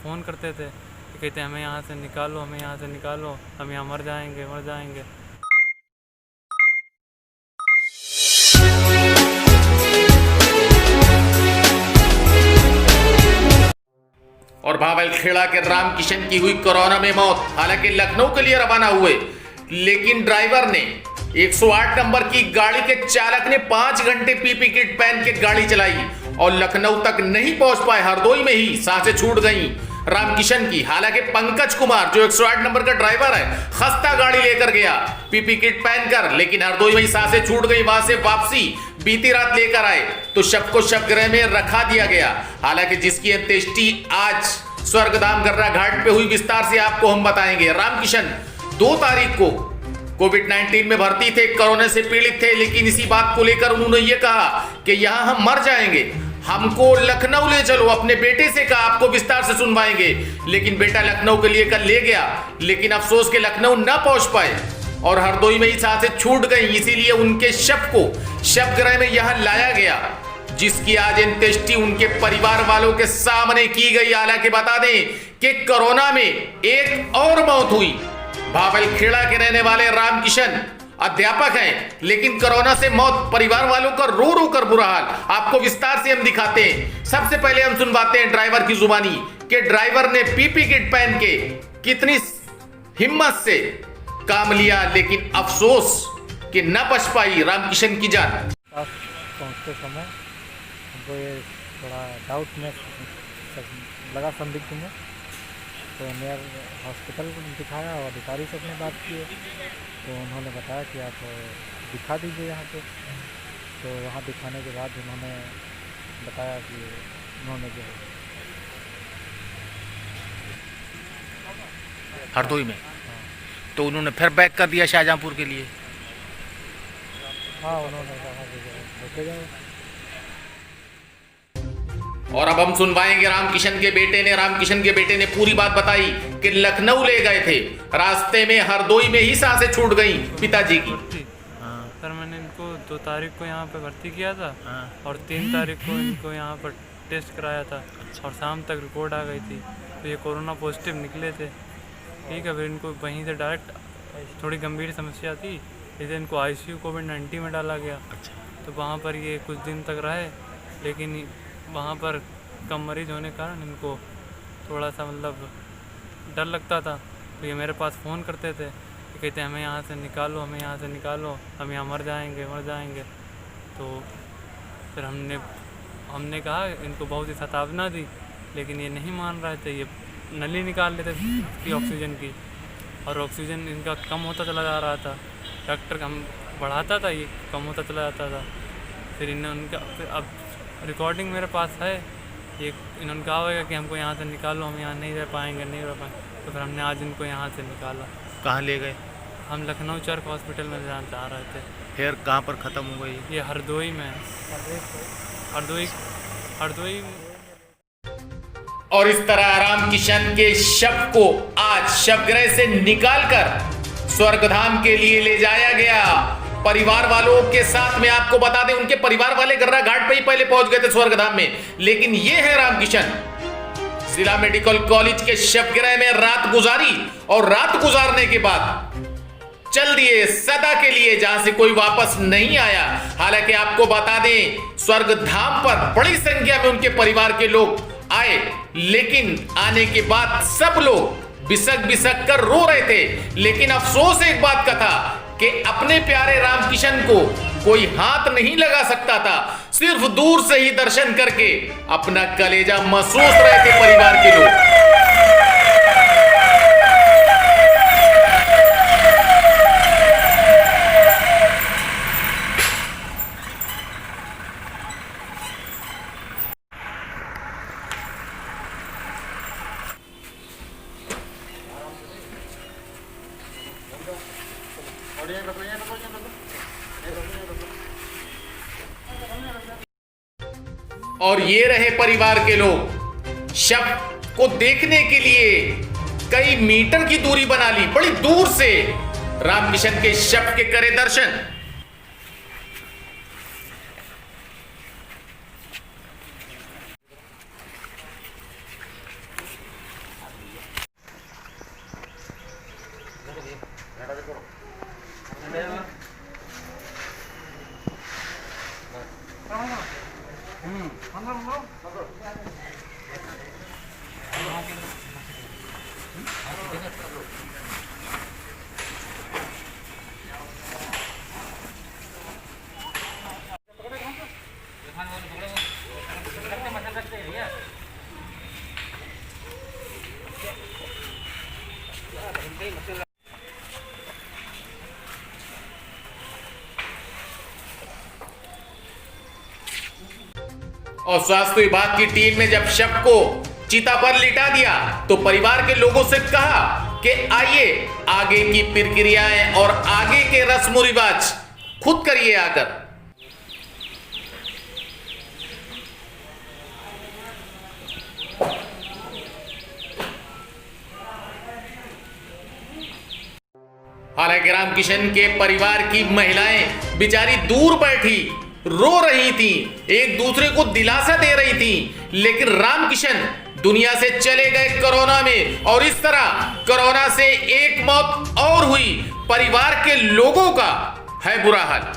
Phone करते थे, तो कहते हमें यहाँ से निकालो, हमें यहाँ से निकालो, हम यहाँ मर जाएंगे, मर जाएंगे। और भावलखेड़ा के रामकिशन की हुई कोरोना में मौत। हालांकि लखनऊ के लिए रवाना हुए, लेकिन ड्राइवर ने 108 नंबर की गाड़ी के चालक ने 5 घंटे पीपी किट पहन के गाड़ी चलाई और लखनऊ तक नहीं पहुंच पाए। हरदोई में ही सांसें छूट गईं रामकिशन की। हालांकि पंकज कुमार जो 108 नंबर का ड्राइवर है, खस्ता गाड़ी लेकर गया पीपी किट पहनकर, लेकिन हरदोई में ही सांसें छूट गई। वहां से वापसी बीती रात लेकर आए तो शव को शवगृह में रखा दिया गया। हालांकि जिसकी अंत्येष्टि आज स्वर्गधाम गर्रा घाट पे हुई, विस्तार से आपको हम बताएंगे। रामकिशन 2 तारीख को कोविड-19 में भर्ती थे, कोरोना से पीड़ित थे, लेकिन इसी बात को लेकर उन्होंने ये कहा कि यहां हम मर जाएंगे, हमको लखनऊ ले चलो। अपने बेटे से कहा आपको विस्तार से सुनवाएंगे, लेकिन बेटा लखनऊ के लिए कल ले गया, लेकिन अफसोस के लखनऊ ना पहुंच पाए और हरदोई में ही सांसें छूट गई। इसीलिए उनके शव को शवगृह में यहां लाया गया, जिसकी आज अंत्येष्टि उनके परिवार वालों के सामने की गई। हालांकि बता दें कि कोरोना में एक और मौत हुई। भावलखेड़ा के रहने वाले रामकिशन अध्यापक हैं, लेकिन कोरोना से मौत, परिवार वालों का रो रो कर बुरा हाल। आपको विस्तार से हम दिखाते हैं। सबसे पहले हम सुनवाते हैं ड्राइवर की जुबानी कि ड्राइवर ने पीपी किट पहन के कितनी हिम्मत से काम लिया, लेकिन अफसोस कि न बच पाई रामकिशन की जान। पहुँचते समय हमको ये थोड़ा डाउट में लगा, संदिग्ध में, तो मेयर हॉस्पिटल दिखाया और अधिकारी से अपने बात किए, तो उन्होंने बताया कि आप दिखा दीजिए यहाँ पे। तो वहाँ दिखाने के बाद उन्होंने बताया कि उन्होंने जो हरदोई में तो उन्होंने फिर बैक कर दिया शाहजहांपुर के लिए। हाँ, उन्होंने कहा कि होते जाओ। और अब हम सुनवाएंगे रामकिशन के बेटे ने पूरी बात बताई कि लखनऊ ले गए थे, रास्ते में हरदोई में ही सांसें छूट गई पिताजी की। सर मैंने इनको 2 तारीख को यहाँ पे भर्ती किया था और 3 तारीख को इनको यहाँ पर टेस्ट कराया था और शाम तक रिपोर्ट आ गई थी, तो ये कोरोना पॉजिटिव निकले थे। ठीक है, फिर इनको वहीं से डायरेक्ट थोड़ी गंभीर समस्या थी, इसलिए इनको आईसीयू कोविड-19 में डाला गया। तो वहाँ पर ये कुछ दिन तक रहे, लेकिन वहाँ पर कम मरीज होने के कारण इनको थोड़ा सा मतलब डर लगता था, तो ये मेरे पास फ़ोन करते थे, तो कहते हमें यहाँ से निकालो, हमें यहाँ से निकालो, हम यहाँ मर जाएंगे, मर जाएंगे। तो फिर हमने कहा, इनको बहुत ही सतावना दी, लेकिन ये नहीं मान रहे थे। ये नली निकाल लेते थे ऑक्सीजन की, और ऑक्सीजन इनका कम होता चला जा रहा था। डॉक्टर हम बढ़ाता था, ये कम होता चला जाता था। फिर अब रिकॉर्डिंग मेरे पास है, ये इन्होंने कहा होगा कि हमको यहाँ से निकालो, हम यहाँ नहीं रह पाएंगे, नहीं रह पाएंगे। तो फिर हमने आज इनको यहाँ से निकाला। कहाँ ले गए? हम लखनऊ चर्क हॉस्पिटल में जाना चाह रहे थे। फिर कहाँ पर ख़त्म हो गई? ये हरदोई में, हरदोई। और इस तरह रामकिशन के शव को आज शवगृह से निकालकर स्वर्गधाम के लिए ले जाया गया परिवार वालों के साथ में। आपको बता दें, उनके परिवार वाले गर्रा घाट पे ही पहले पहुंच गए थे स्वर्गधाम में, लेकिन ये है रामकिशन। जिला मेडिकल कॉलेज के शवगृह में रात गुजारी और रात गुजारने के बाद चल दिए सदा के लिए, जहां से कोई वापस नहीं आया। हालांकि आपको बता दें, स्वर्गधाम पर बड़ी संख्या में उनके परिवार के लोग आए, लेकिन आने के बाद सब लोग बिसक बिसक कर रो रहे थे। लेकिन अफसोस एक बात का था कि अपने प्यारे रामकिशन को कोई हाथ नहीं लगा सकता था, सिर्फ दूर से ही दर्शन करके अपना कलेजा महसूस रहे थे परिवार के लोग। और ये रहे परिवार के लोग, शव को देखने के लिए कई मीटर की दूरी बना ली, बड़ी दूर से रामकिशन के शव के करे दर्शन। और स्वास्थ्य विभाग की टीम ने जब शव को चिता पर लिटा दिया तो परिवार के लोगों से कहा कि आइए आगे की प्रक्रियाएं और आगे के रस्म रिवाज खुद करिए आकर। हालांकि रामकिशन के परिवार की महिलाएं बेचारी दूर बैठी रो रही थी, एक दूसरे को दिलासा दे रही थी, लेकिन रामकिशन दुनिया से चले गए कोरोना में। और इस तरह कोरोना से एक मौत और हुई। परिवार के लोगों का है बुरा हाल।